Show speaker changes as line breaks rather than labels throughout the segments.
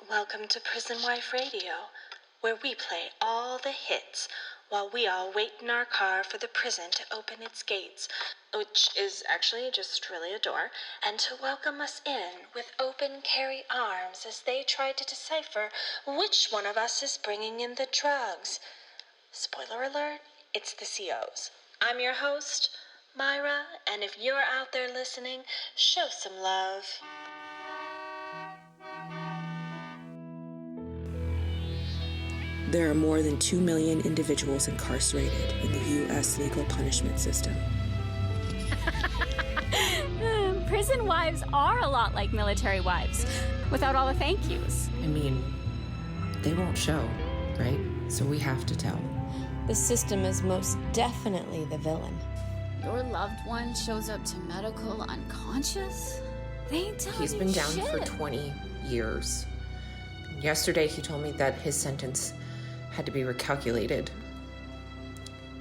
Welcome to Prison Wife Radio, where we play all the hits while we all wait in our car for the prison to open its gates, which is actually just really a door, and to welcome us in with open carry arms as they try to decipher which one of us is bringing in the drugs. Spoiler alert, it's the COs. I'm your host, Myra, and if you're out there listening, show some love.
There are more than 2 million individuals incarcerated in the U.S. legal punishment system.
Prison wives are a lot like military wives, without all the thank yous.
I mean, they won't show, right? So we have to tell.
The system is most definitely the villain.
Your loved one shows up to medical unconscious? They ain't telling
He's been
you
down
shit.
for 20 years. Yesterday he told me that his sentence had to be recalculated.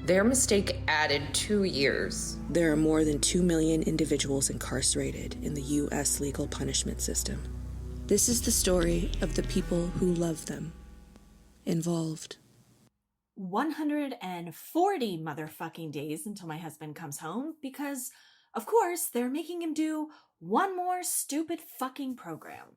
Their mistake added 2 years.
There are more than 2 million individuals incarcerated in the U.S. legal punishment system. This is the story of the people who love them. Involved.
140 motherfucking days until my husband comes home because, of course, they're making him do one more stupid fucking program.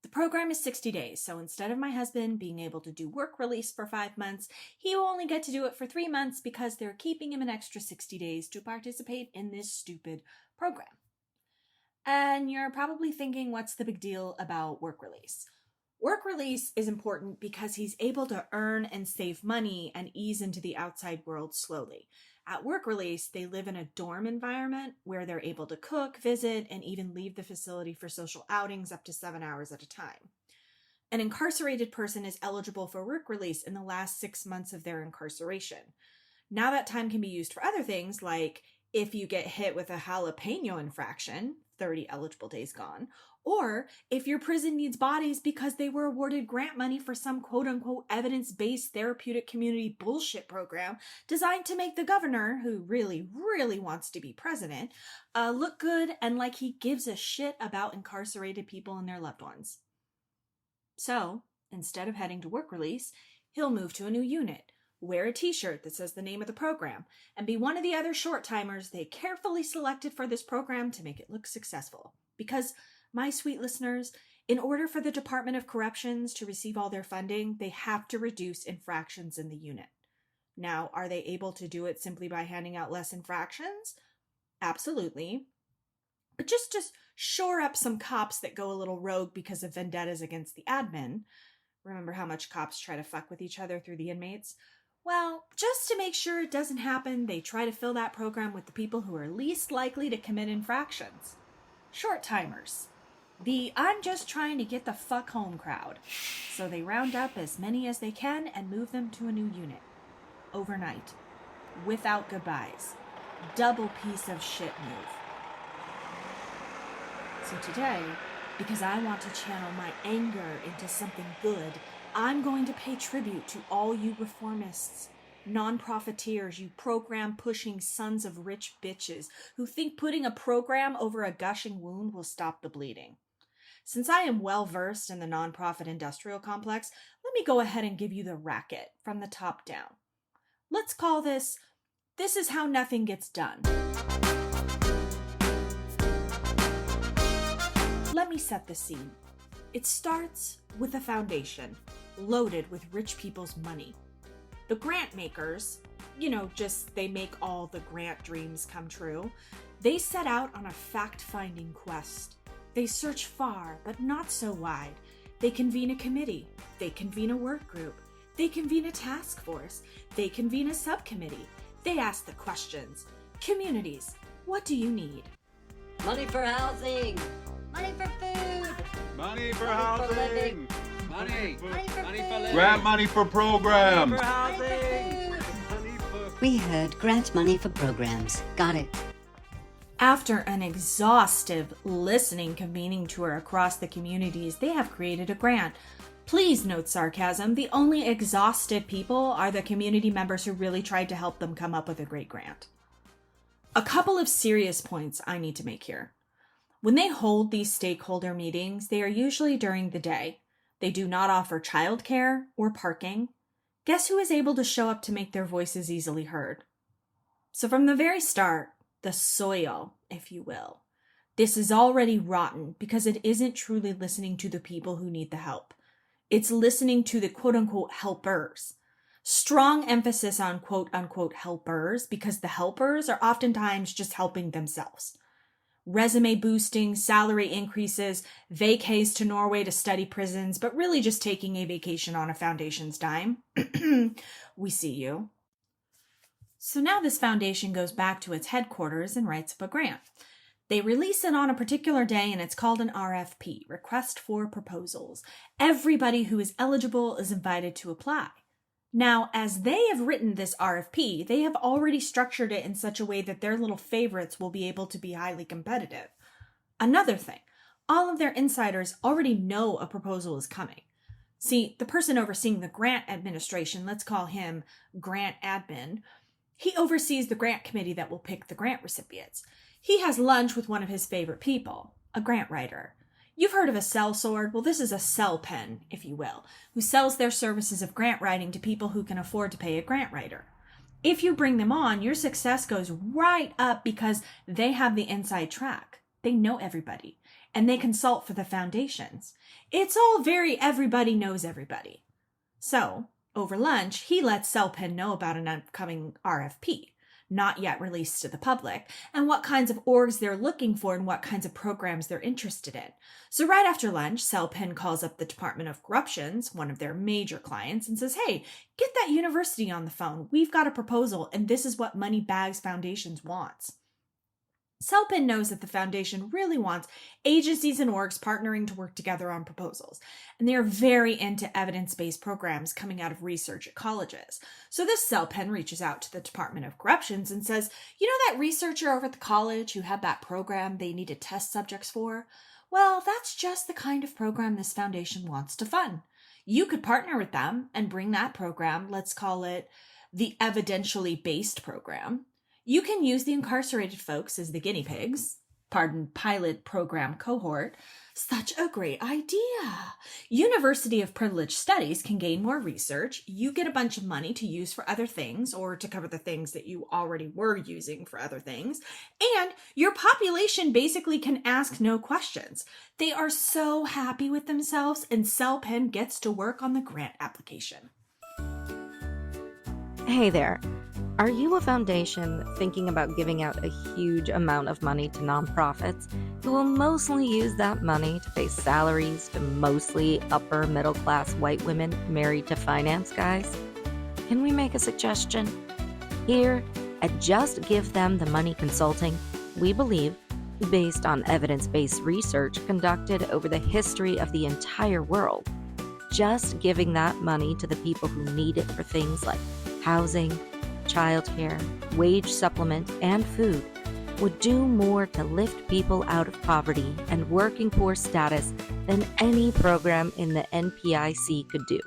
The program is 60 days, so instead of my husband being able to do work release for 5 months, he will only get to do it for 3 months because they're keeping him an extra 60 days to participate in this stupid program. And you're probably thinking, what's the big deal about work release? Work release is important because he's able to earn and save money and ease into the outside world slowly. At work release, they live in a dorm environment where they're able to cook, visit, and even leave the facility for social outings up to 7 hours at a time. An incarcerated person is eligible for work release in the last 6 months of their incarceration. Now that time can be used for other things, like if you get hit with a jalapeno infraction, 30 eligible days gone, or if your prison needs bodies because they were awarded grant money for some quote-unquote evidence-based therapeutic community bullshit program designed to make the governor, who really, really wants to be president, look good and like he gives a shit about incarcerated people and their loved ones. So, instead of heading to work release, he'll move to a new unit, wear a t-shirt that says the name of the program, and be one of the other short-timers they carefully selected for this program to make it look successful. Because, my sweet listeners, in order for the Department of Corrections to receive all their funding, they have to reduce infractions in the unit. Now, are they able to do it simply by handing out less infractions? Absolutely. But just shore up some cops that go a little rogue because of vendettas against the admin. Remember how much cops try to fuck with each other through the inmates? Well, just to make sure it doesn't happen, they try to fill that program with the people who are least likely to commit infractions. Short-timers. The I'm just trying to get the fuck home crowd. So they round up as many as they can and move them to a new unit. Overnight. Without goodbyes. Double piece of shit move. So today, because I want to channel my anger into something good, I'm going to pay tribute to all you reformists, non-profiteers, you program-pushing sons of rich bitches who think putting a program over a gushing wound will stop the bleeding. Since I am well-versed in the nonprofit industrial complex, let me go ahead and give you the racket from the top down. Let's call this is how nothing gets done. Let me set the scene. It starts with a foundation, loaded with rich people's money. The grant makers, they make all the grant dreams come true. They set out on a fact-finding quest. They search far, but not so wide. They convene a committee. They convene a work group. They convene a task force. They convene a subcommittee. They ask the questions. Communities, what do you need?
Money for housing. Money for food.
Money for
Money
housing.
for living.
Money.
Money for food.
Grant money for programs.
Money for housing.
Money for...
We heard grant money for programs. Got it.
After an exhaustive listening convening tour across the communities, they have created a grant. Please note sarcasm. The only exhausted people are the community members who really tried to help them come up with a great grant. A couple of serious points I need to make here. When they hold these stakeholder meetings, they are usually during the day. They do not offer childcare or parking. Guess who is able to show up to make their voices easily heard? So from the very start, the soil, if you will, this is already rotten because it isn't truly listening to the people who need the help. It's listening to the quote-unquote helpers. Strong emphasis on quote-unquote helpers because the helpers are oftentimes just helping themselves. Resume boosting, salary increases, vacays to Norway to study prisons, but really just taking a vacation on a foundation's dime. We see you. So now this foundation goes back to its headquarters and writes up a grant. They release it on a particular day, and it's called an RFP, Request for Proposals. Everybody who is eligible is invited to apply. Now, as they have written this RFP, they have already structured it in such a way that their little favorites will be able to be highly competitive. Another thing, all of their insiders already know a proposal is coming. See, the person overseeing the grant administration, let's call him grant admin, he oversees the grant committee that will pick the grant recipients. He has lunch with one of his favorite people, a grant writer. You've heard of a sellsword? Well, this is a sell pen, if you will, who sells their services of grant writing to people who can afford to pay a grant writer. If you bring them on, your success goes right up because they have the inside track. They know everybody, and they consult for the foundations. It's all very everybody knows everybody. So, over lunch, he lets Sellpen know about an upcoming RFP, not yet released to the public, and what kinds of orgs they're looking for and what kinds of programs they're interested in. So right after lunch, Sellpen calls up the Department of Corruptions, one of their major clients, and says, hey, get that university on the phone. We've got a proposal, and this is what Moneybags Foundations wants. Sellpen knows that the foundation really wants agencies and orgs partnering to work together on proposals, and they are very into evidence-based programs coming out of research at colleges. So this Sellpen reaches out to the Department of Corruptions and says, you know that researcher over at the college who had that program they needed test subjects for? Well, that's just the kind of program this foundation wants to fund. You could partner with them and bring that program, let's call it the evidentially based program. You can use the incarcerated folks as the guinea pigs, pilot program cohort. Such a great idea. University of Privileged Studies can gain more research. You get a bunch of money to use for other things or to cover the things that you already were using for other things. And your population basically can ask no questions. They are so happy with themselves, and Sellpen gets to work on the grant application.
Hey there. Are you a foundation thinking about giving out a huge amount of money to nonprofits who will mostly use that money to pay salaries to mostly upper middle class white women married to finance guys? Can we make a suggestion? Here at Just Give Them the Money Consulting, we believe, based on evidence-based research conducted over the history of the entire world, just giving that money to the people who need it for things like housing, childcare, wage supplement, and food would do more to lift people out of poverty and working poor status than any program in the N.P.I.C could do.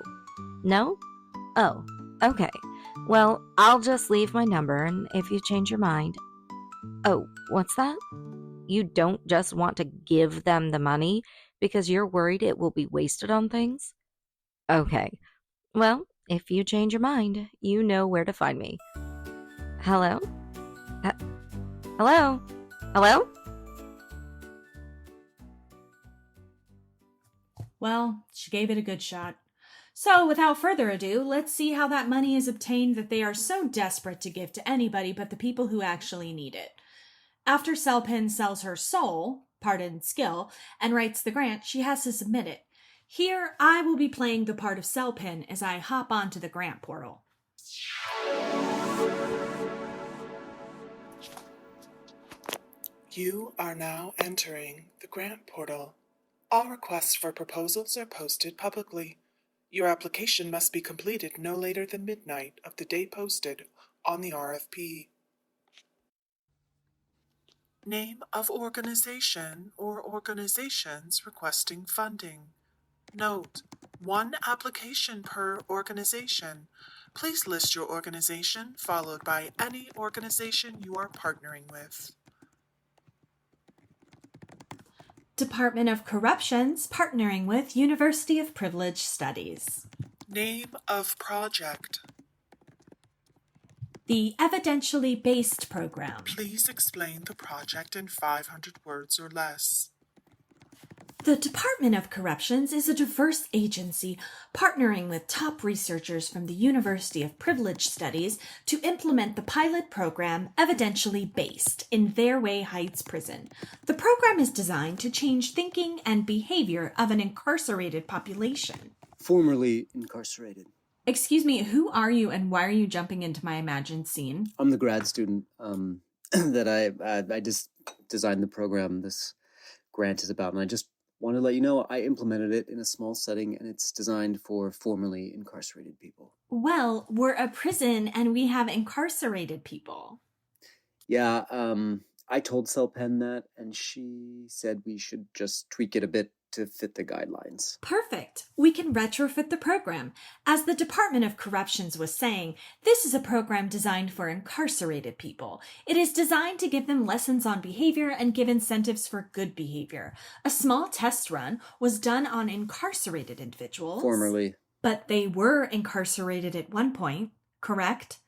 No? Oh, okay. Well, I'll just leave my number, and if you change your mind... Oh, what's that? You don't just want to give them the money because you're worried it will be wasted on things? Okay. Well, if you change your mind, you know where to find me. Hello? Hello? Hello?
Well, she gave it a good shot. So, without further ado, let's see how that money is obtained that they are so desperate to give to anybody but the people who actually need it. After Sellpen sells her soul, pardon, skill, and writes the grant, she has to submit it. Here, I will be playing the part of Sellpen as I hop onto the grant portal.
You are now entering the grant portal. All requests for proposals are posted publicly. Your application must be completed no later than midnight of the day posted on the RFP. Name of organization or organizations requesting funding. Note, 1 application per organization. Please list your organization followed by any organization you are partnering with.
Department of Corrections partnering with University of Privilege Studies.
Name of project.
The Evidentially Based Program.
Please explain the project in 500 words or less.
The Department of Corrections is a diverse agency partnering with top researchers from the University of Privilege Studies to implement the pilot program Evidentially Based in Their Way Heights Prison. The program is designed to change thinking and behavior of an incarcerated population.
Formerly incarcerated.
Excuse me, who are you and why are you jumping into my imagined scene?
I'm the grad student that I just designed the program this grant is about, and I just want to let you know I implemented it in a small setting, and it's designed for formerly incarcerated people.
Well, we're a prison and we have incarcerated people.
Yeah, I told CellPen that, and she said we should just tweak it a bit to fit the guidelines.
Perfect. We can retrofit the program. As the Department of Corrections was saying, this is a program designed for incarcerated people. It is designed to give them lessons on behavior and give incentives for good behavior. A small test run was done on incarcerated individuals.
Formerly.
But they were incarcerated at one point, correct?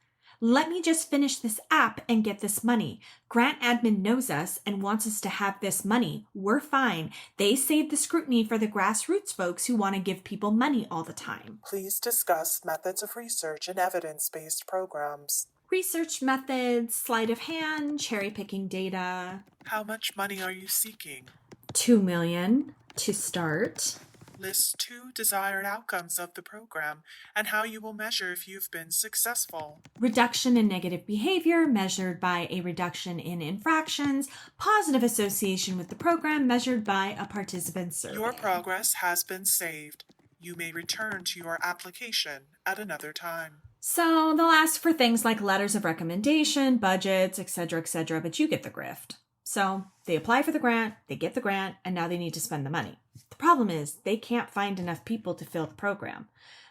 Let me just finish this app and get this money. Grant admin knows us and wants us to have this money. We're fine. They saved the scrutiny for the grassroots folks who want to give people money all the time.
Please discuss methods of research and evidence-based programs.
Research methods, sleight of hand, cherry-picking data.
How much money are you seeking?
$2 million to start.
List 2 desired outcomes of the program and how you will measure if you've been successful.
Reduction in negative behavior measured by a reduction in infractions. Positive association with the program measured by a participant survey.
Your progress has been saved. You may return to your application at another time.
So they'll ask for things like letters of recommendation, budgets, etc., but you get the grift. So they apply for the grant, they get the grant, and now they need to spend the money. The problem is they can't find enough people to fill the program.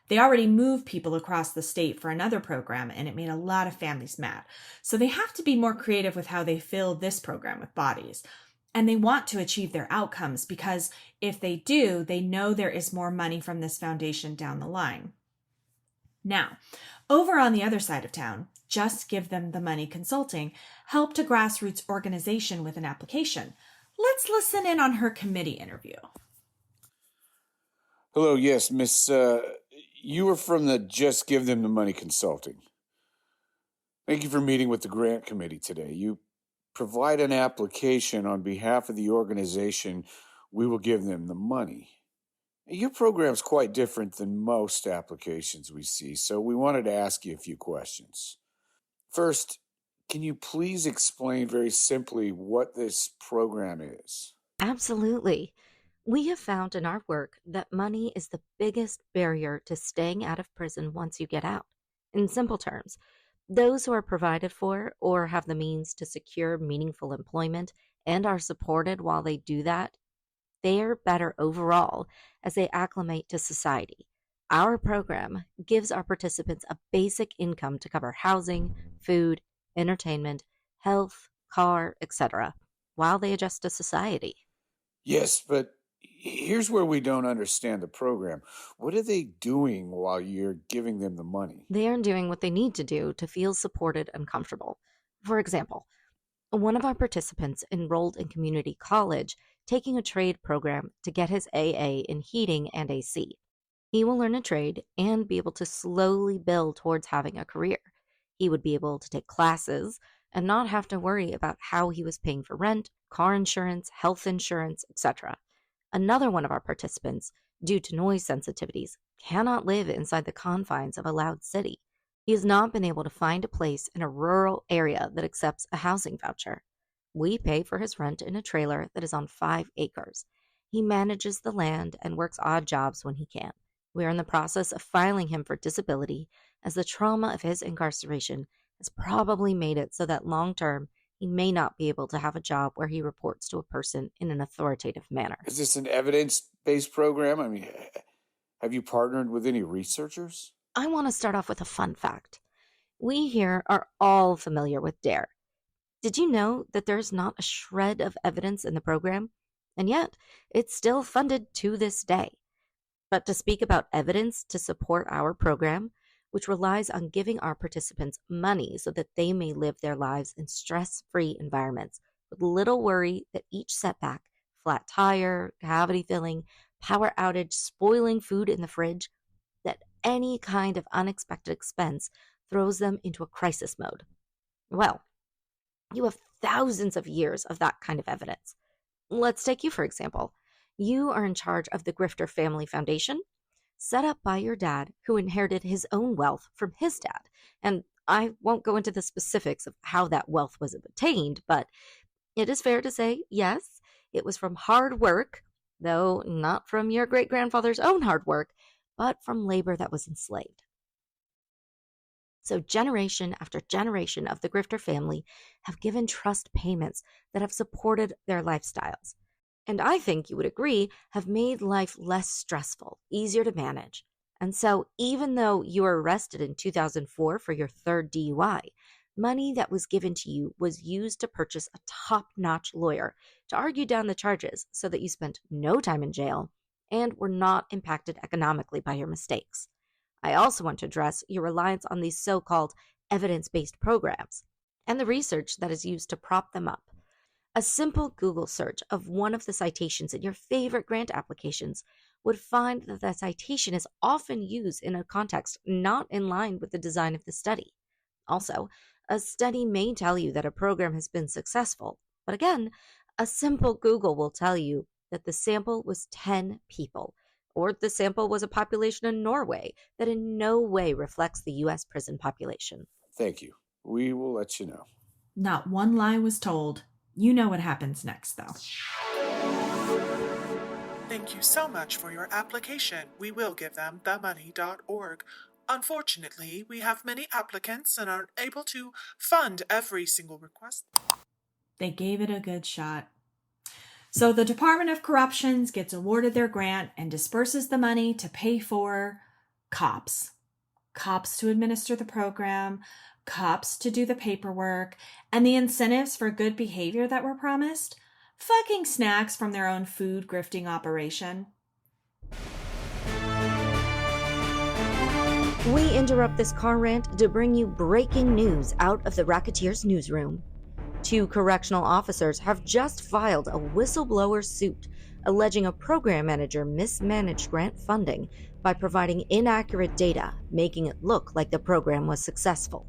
They already moved people across the state for another program, and it made a lot of families mad. So they have to be more creative with how they fill this program with bodies. And they want to achieve their outcomes because if they do, they know there is more money from this foundation down the line. Now, over on the other side of town, Just Give Them the Money Consulting helped a grassroots organization with an application. Let's listen in on her committee interview.
Hello, yes, Miss, you were from the Just Give Them the Money Consulting. Thank you for meeting with the grant committee today. You provide an application on behalf of the organization. We will give them the money. Your program's quite different than most applications we see, so we wanted to ask you a few questions. First, can you please explain very simply what this program is?
Absolutely. We have found in our work that money is the biggest barrier to staying out of prison once you get out. In simple terms, those who are provided for or have the means to secure meaningful employment and are supported while they do that, they're better overall as they acclimate to society. Our program gives our participants a basic income to cover housing, food, entertainment, health, car, etc., while they adjust to society.
Yes, but here's where we don't understand the program. What are they doing while you're giving them the money?
They are doing what they need to do to feel supported and comfortable. For example, one of our participants enrolled in community college taking a trade program to get his AA in heating and AC. He will learn a trade and be able to slowly build towards having a career. He would be able to take classes and not have to worry about how he was paying for rent, car insurance, health insurance, etc. Another one of our participants, due to noise sensitivities, cannot live inside the confines of a loud city. He has not been able to find a place in a rural area that accepts a housing voucher. We pay for his rent in a trailer that is on 5 acres. He manages the land and works odd jobs when he can. We are in the process of filing him for disability as the trauma of his incarceration has probably made it so that long term he may not be able to have a job where he reports to a person in an authoritative manner.
Is this an evidence-based program? I mean, have you partnered with any researchers?
I want to start off with a fun fact. We here are all familiar with DARE. Did you know that there's not a shred of evidence in the program? And yet, it's still funded to this day. But to speak about evidence to support our program, which relies on giving our participants money so that they may live their lives in stress-free environments with little worry that each setback, flat tire, cavity filling, power outage, spoiling food in the fridge, that any kind of unexpected expense throws them into a crisis mode. Well, you have thousands of years of that kind of evidence. Let's take you, for example. You are in charge of the Grifter Family Foundation, set up by your dad, who inherited his own wealth from his dad. And I won't go into the specifics of how that wealth was obtained, but it is fair to say, yes, it was from hard work, though not from your great-grandfather's own hard work, but from labor that was enslaved. So generation after generation of the Grifter family have given trust payments that have supported their lifestyles. And I think you would agree, have made life less stressful, easier to manage. And so even though you were arrested in 2004 for your third DUI, money that was given to you was used to purchase a top-notch lawyer to argue down the charges so that you spent no time in jail and were not impacted economically by your mistakes. I also want to address your reliance on these so-called evidence-based programs and the research that is used to prop them up. A simple Google search of one of the citations in your favorite grant applications would find that the citation is often used in a context not in line with the design of the study. Also, a study may tell you that a program has been successful, but again, a simple Google will tell you that the sample was 10 people, or the sample was a population in Norway that in no way reflects the U.S. prison population.
Thank you. We will let you know.
Not one lie was told. You know what happens next, though.
Thank you so much for your application. We will give them themoney.org. Unfortunately, we have many applicants and aren't able to fund every single request.
They gave it a good shot. So the Department of Corrections gets awarded their grant and disperses the money to pay for cops. Cops to administer the program, cops to do the paperwork, and the incentives for good behavior that were promised? Fucking snacks from their own food grifting operation.
We interrupt this car rant to bring you breaking news out of the Racketeers newsroom. 2 correctional officers have just filed a whistleblower suit alleging a program manager mismanaged grant funding by providing inaccurate data, making it look like the program was successful.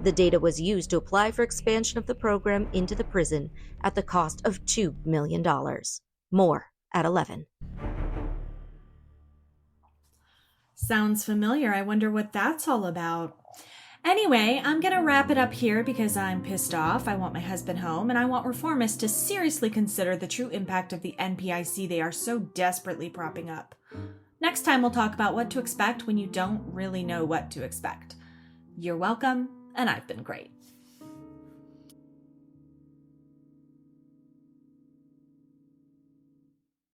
The data was used to apply for expansion of the program into the prison at the cost of $2 million. More at 11.
Sounds familiar. I wonder what that's all about. Anyway, I'm going to wrap it up here because I'm pissed off. I want my husband home, and I want reformists to seriously consider the true impact of the N.P.I.C. they are so desperately propping up. Next time we'll talk about what to expect when you don't really know what to expect. You're welcome, and I've been great.